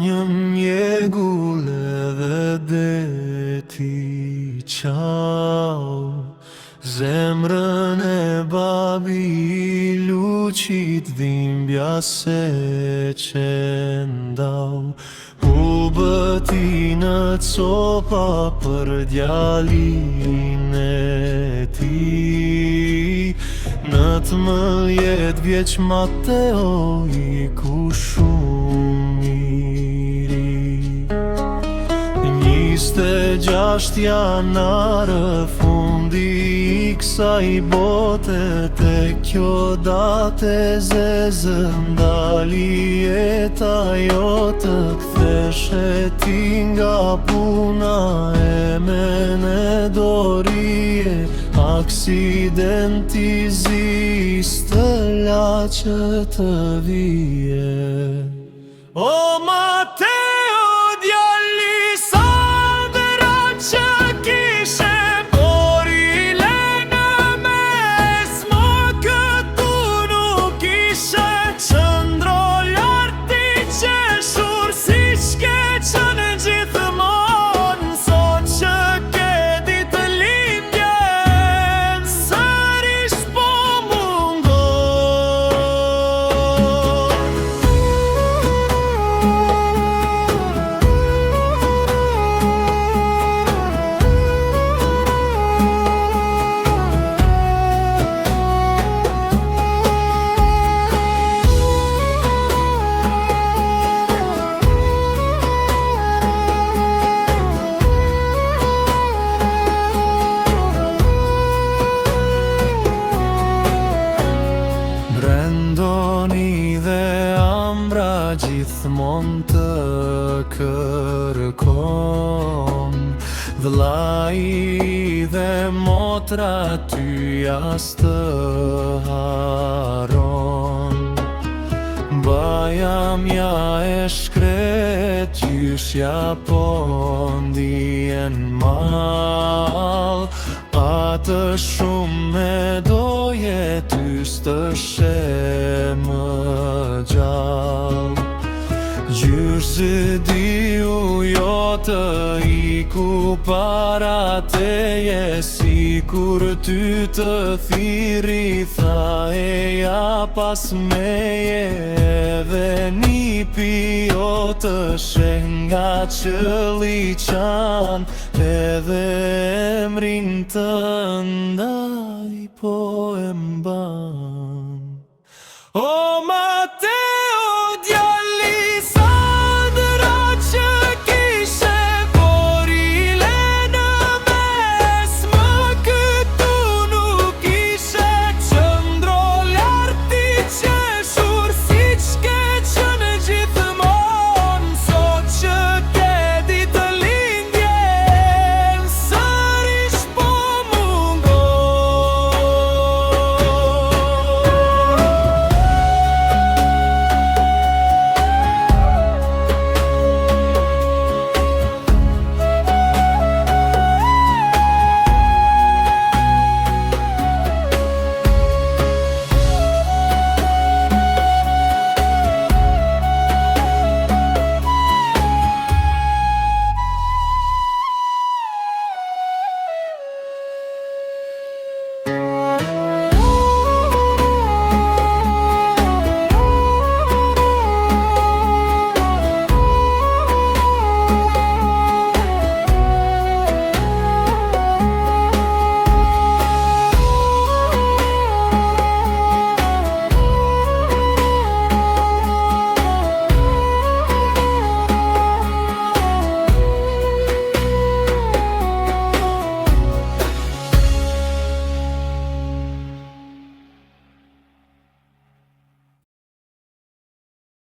një mjegull edhe deti qau. Zemrën e babi I luqit dhimbja se qendau. U bëti në copa për djalin e ti. Në 12 vjeç Mateo I ku shumë I ri. 26 janarë fundi I kësaj bote. Te kjo date zezë ndali jeta jote. Kthesh e ti nga puna e mene dorije. Aksidenti ziste la që të vije. O Mateo djali Sandra që kishe borile në mes. Më këtu nuk ishe qëndro larti qeshur si shke qënë gjithmon. Sot që ke ditë lindjen sërish po mungon. Brendoni dhe ambra gjithmon të kërkon. Vllai dhe motra ty jas të haron. Baja mja e shkret qyshja po ndihen mal. Atë shumë me doje ty stëshe më gjall. Gjysh diu jo të iku para teje. Si kur ty të thiri tha eja pas meje. Edhe nipi jo të shenga qëli qan. Edhe emrin të ndaj po e mban.